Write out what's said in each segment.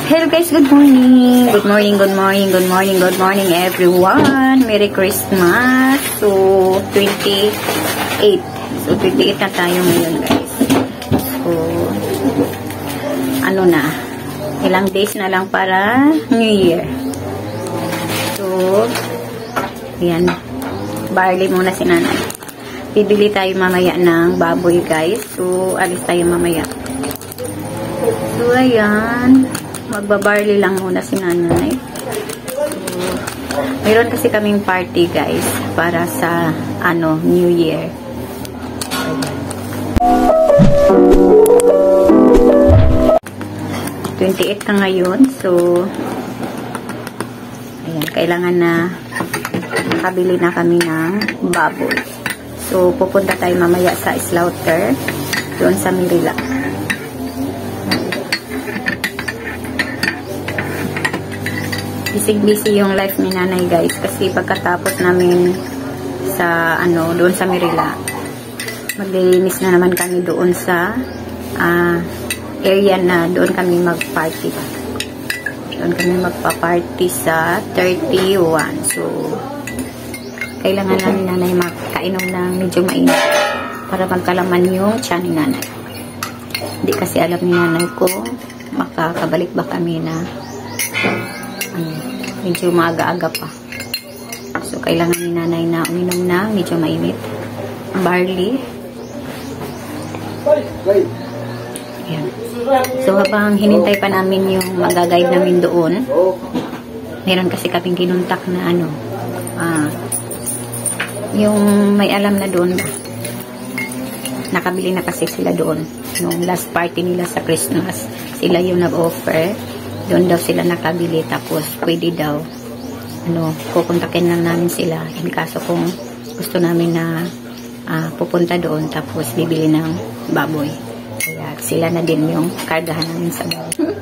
Hello guys, good morning. Good morning, good morning, good morning, good morning everyone. Merry Christmas. So, 28. So, 28 na tayo ngayon guys. So, ano na, ilang days na lang para New Year. So, ayan, barley muna si nanay. Bibili tayo mamaya ng baboy guys. So, alis tayo mamaya. So, ayan, magbabarley lang muna si nanay. So, mayroon kasi kaming party guys para sa New Year. 28 na ngayon. So, ayan, kailangan na makabili na kami ng baboy. So, pupunta tayo mamaya sa slaughter doon sa Mirila. Busy yung life ni nanay guys kasi pagkatapos namin sa doon sa Mirila, maglilinis na naman kami doon sa area na doon kami mag-party. Doon kami magpa-party sa 31. So, kailangan lang ni nanay makainom ng medyo mainit para magkalaman yung tiyan ni nanay. Hindi kasi alam ni nanay ko makakabalik ba kami na medyo maaga-aga pa. So, kailangan ni nanay na uminom na medyo mainit. Barley. Ayan. So, habang hinintay pa namin yung mag-guide namin doon, meron kasi kaming kinuntak na yung may alam na doon. Nakabili na kasi sila doon. Nung last party nila sa Christmas, sila yung nag-offer. Doon daw sila nakabili, tapos pwede daw pupuntakin lang namin sila in kaso kung gusto namin na pupunta doon tapos bibili ng baboy. Kaya sila na din yung kargahan namin sa baboy.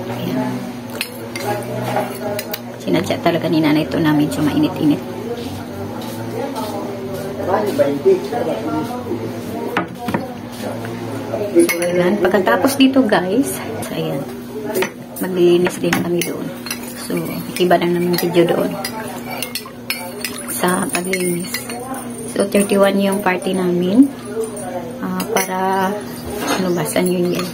Ayan. Sinadya talaga ni nanay ito na medyo mainit-init. So, ayan. Pagkatapos dito guys, ayan, maglilinis din kami doon. So, iba lang naman video doon sa paglilinis. So, 31 yung party namin para sa New Year.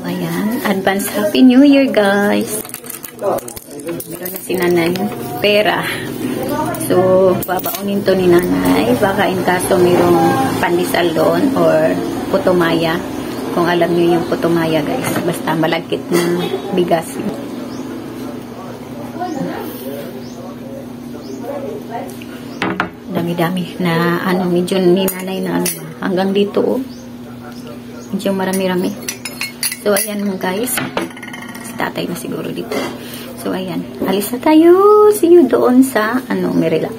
Ayan, advance Happy New Year guys. Meron na si nanay pera. So, babaunin to ni nanay. Baka in kaso mayroong pandesal doon or putumaya. Kung alam niyo yung putumaya guys. Basta malagkit na bigas. Dami-dami na medyo ni nanay na hanggang dito oh. Medyo marami-rami. So, ayan guys. Si tatay na siguro dito. So, ayan. Alis na tayo. See you doon sa, Mirila.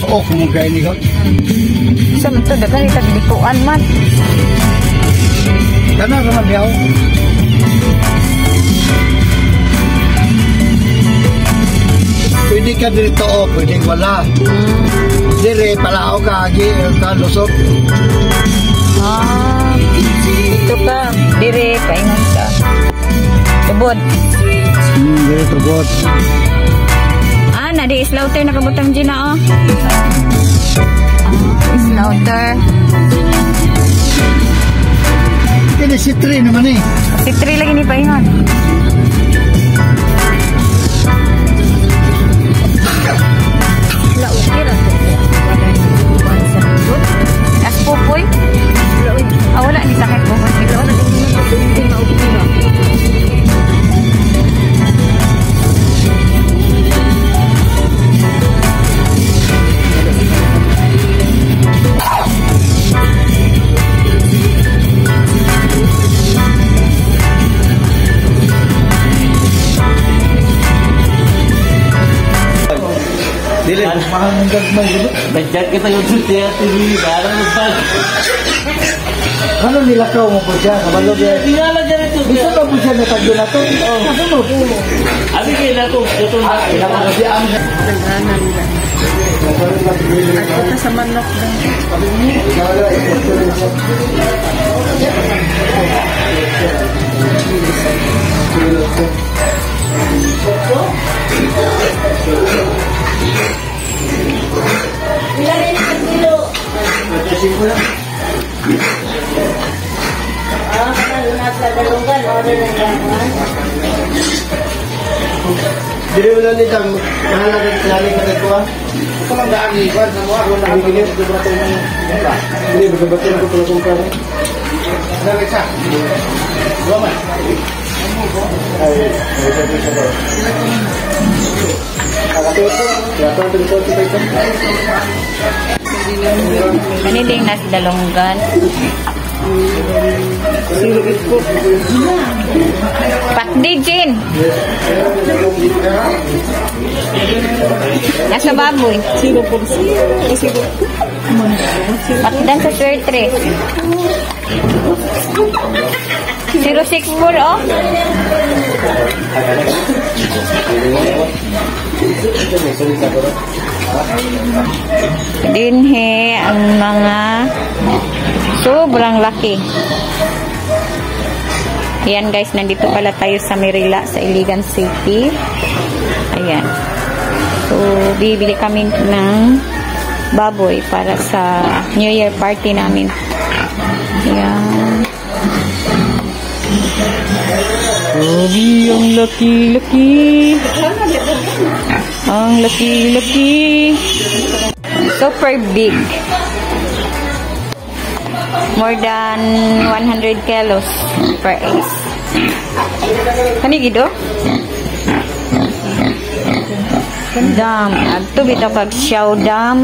Oo, kung kaya niyo. So, ito, dagan itag dikuan man. Kana, ramabyaw. Pwede ka dito o, pwede wala. Dire, palao ka, lusot. Ito ka. Dire, paingon ka. Tubod. Dire, tubod. Di slaughter nakabutang dyan na, oh. Slaughter. Kaya si 3 naman eh. Si 3 lagi ni paingon. As pupoy. Wala ni sakit po. Dili, mahal ng gagmay dito. Bajak kita yung suti at hindi. Parang Ano nilakaw mo po siya? Kabalo siya. Bisa ka po siya natagyo na to? Ano mo? Abi kayo na to. Ito na. Kailangan na siya ang... Daghanan lang. At ito sa manok lang. Dili mo lang nitang mahalagang lali ka dito ha? Ito lang daan ni Juan. Ano ako lang ang bigyan ko bato mo. Hindi, bato na ko pala kung kaya. Ano rin siya? Goma. Ay, sabi siya daw. Kaniling nas dalonggan. Pakdi, Jin. Nasa baboy. Pakdan sa 33. 064, oh. Dinhe ang mga sobrang laki. Ayan guys, nandito pala tayo sa Merila, sa Iligan City. Ayan. So, bibili kami ng baboy para sa New Year party namin. Ayan. Grabe, ang laki-laki. Ang laki-laki. Super big. More than 100 kilos per ace. Kani gido? Dam, adto bitaw kag Xiao Dam.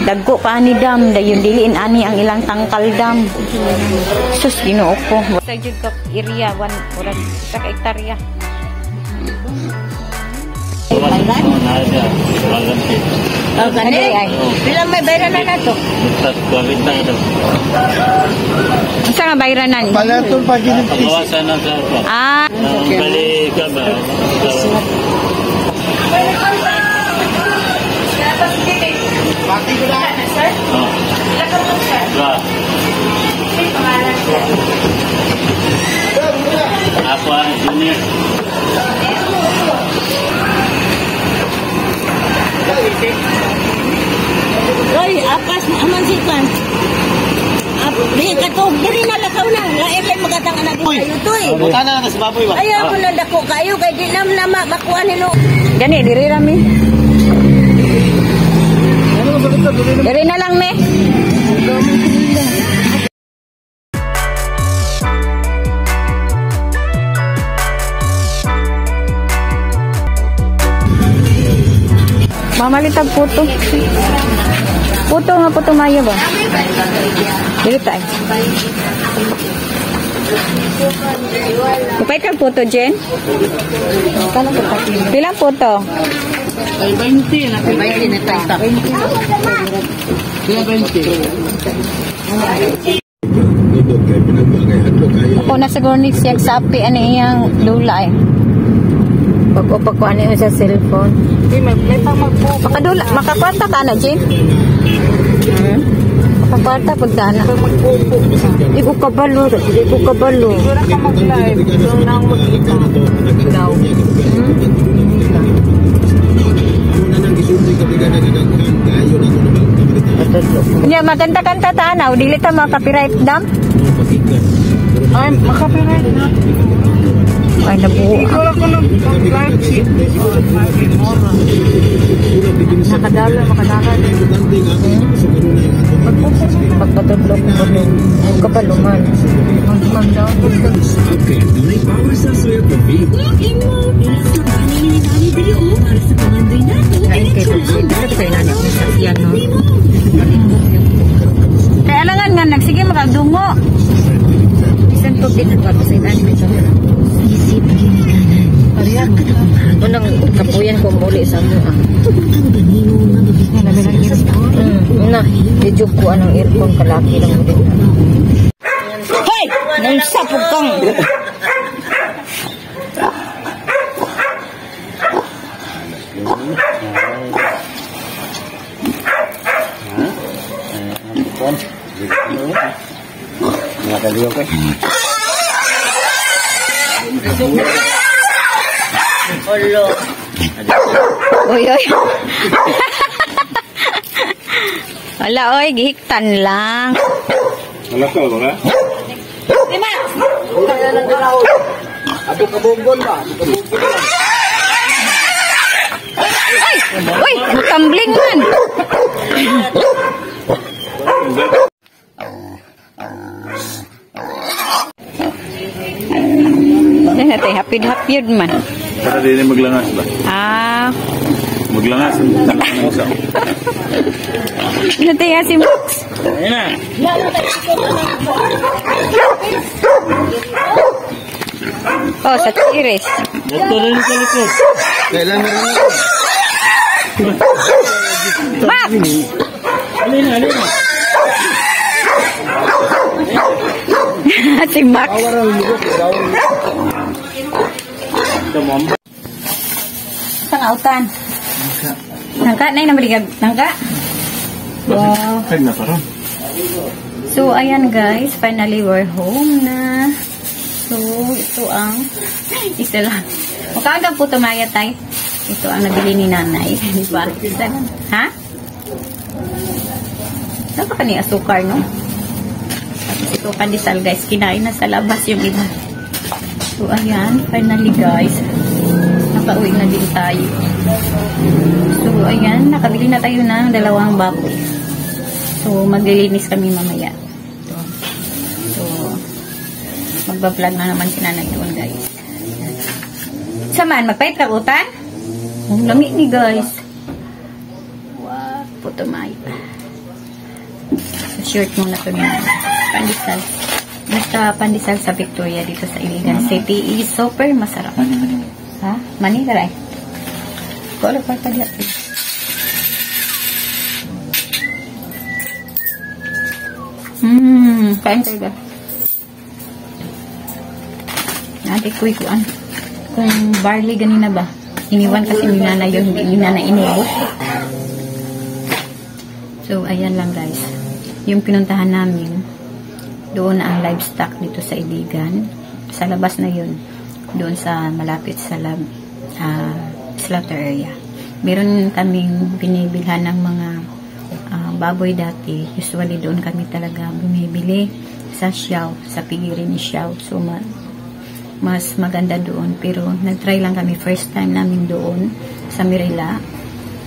Dagko pa ani dam, dayon diliin ani ang ilang tangkal dam. Sus Ginoo ko. Sa jud ka area 1 oras sa hektarya. Oh, gani ay. Bilang may bayranan na to? Unsa nga bayranan? Palatol pa ginipis. Pagawasan na sa ako. Ah, Bali ka ba? Pati ko na. sir. Oh. Ilakaw mo siya. Ba. May pangalan siya. Ako ang junior. Oy, apas aman si kan. Di katog diri na lakaw na. Lain lay magatang anak ko ito eh. Buta na sa baboy ba? Ayaw mo na dako kayo kay di nam na makuha nilo. Gani, diri rami. Diri na lang, me. Mamalitag puto. Puto nga, puto mayo ba? Dili tayo. Kupay kang puto, Jen? Bilang puto? Ay 20 na 20 na tayo. 20. Ako na siguro ni siyag sapi ano iyang lula eh. Pag-upak ko ano yun sa cellphone. May pamagpo. Makakwarta ka na, Jane? Makakwarta pag dana. Di ko kabalo. Wala ka mag-live. Doon na ang magkita. Daw. Nya maganda-kanta tanaw, dili ta mga copyright dam. Ay, makapirait na. Ay nabuo. Wala ko nag-live sheet. Makadala. Pagpatudlok ko nun. Ang kapaluman. May power sa soya coffee. Walking mo. Ini kami video para sa pangandoy nato. Kain kayo. Dito kayo na niya. Yan no. Kaya alangan nga, nagsige makadungo. Isang tubig at bago sa inan. Isip ginikanan. Ariyan. Unang kapuyan ko muli sa mo. Ang banino nga mabigay sa Una, i-joke ko anong earphone kalaki lang mo din. Unsa po kang. Nakaliw ka. Olo. Uy, uy. Wala, oy. Gihiktan lang. Wala ka ba? Lima. Ato kabunggon ba? Ato kabunggon ba? Ay! Uy! Magkambling man! Yan natin, hapid-hapid man. Para din maglangas ba? Ah, Maglangas. Nakakamusa. natin yan si Max. Ayun na. Oh, sa tiris. Dito rin sa likod. Kailan na rin Max! Alin na. Si Max. Sa ngautan. Nangka na yung nabaligag. Nangka? Wow. Kaya na parang. So, ayan guys. Finally, we're home na. So, ito ang isa lang. Mukha po tumaya tayo. Ito ang nabili ni nanay. Di ba? Isa lang. Ha? Napaka ni asukar, no? Tapos ito pandesal guys. Kinain na sa labas yung iba. So, ayan. Finally guys. Nakauwi na din tayo. So, ayan. Nakabili na tayo ng 2 baboy. So, maglilinis kami mamaya. So, magbablog na naman si nanay doon guys. Samaan, magpahit ka utan? Ang lami ni guys. Wow, puto may. So, shirt muna ito niya. Pandesal. Basta pandesal sa Victoria dito sa Iligan City is super masarap. Ha? Mani karay? Kolo pa tagla. Kain talaga. Ate kuy kuan. Kung barley ganina ba? Iniwan kasi ni nanay yun, hindi ni nanay inibot. So, ayan lang guys. Yung pinuntahan namin, doon ang livestock dito sa Iligan. Sa labas na yun. Doon sa malapit sa slaughter area. Meron kaming binibilhan ng mga baboy dati. Usually doon kami talaga bumibili sa Xiao, sa pigirin ni Xiao. So, mas maganda doon. Pero nag-try lang kami first time namin doon sa Mirela,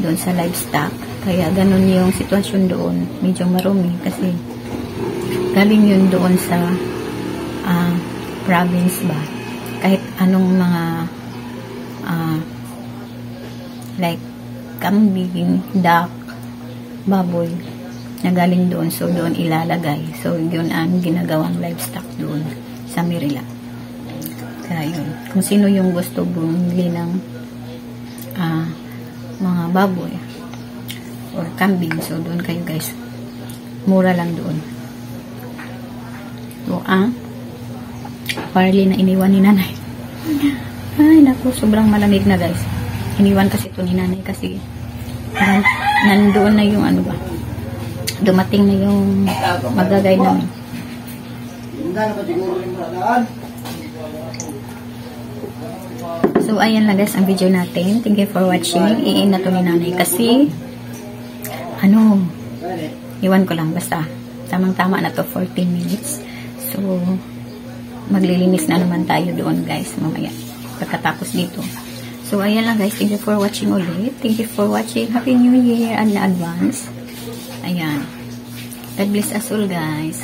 doon sa livestock. Kaya ganun yung sitwasyon doon. Medyo marumi kasi galing yun doon sa province ba. Kahit anong mga like kambing, duck, baboy na galing doon. So doon ilalagay. So yun ang ginagawang livestock doon sa Mirela. Kaya yun. Kung sino yung gusto bumili ng mga baboy or kambing, so doon kayo guys. Mura lang doon. So, barley na iniwan ni nanay. Ay, naku, sobrang malamig na guys. Iniwan kasi ito ni nanay kasi nandoon na yung ano ba. Dumating na yung magagay namin. So, ayan lang guys ang video natin. Thank you for watching. Iin na to ni nanay kasi iwan ko lang basta tamang-tama na to 14 minutes. So, maglilinis na naman tayo doon guys mamaya pagkatapos dito. So, ayan lang guys. Thank you for watching ulit. Thank you for watching. Happy New Year and advance. Ayan. God bless us all guys.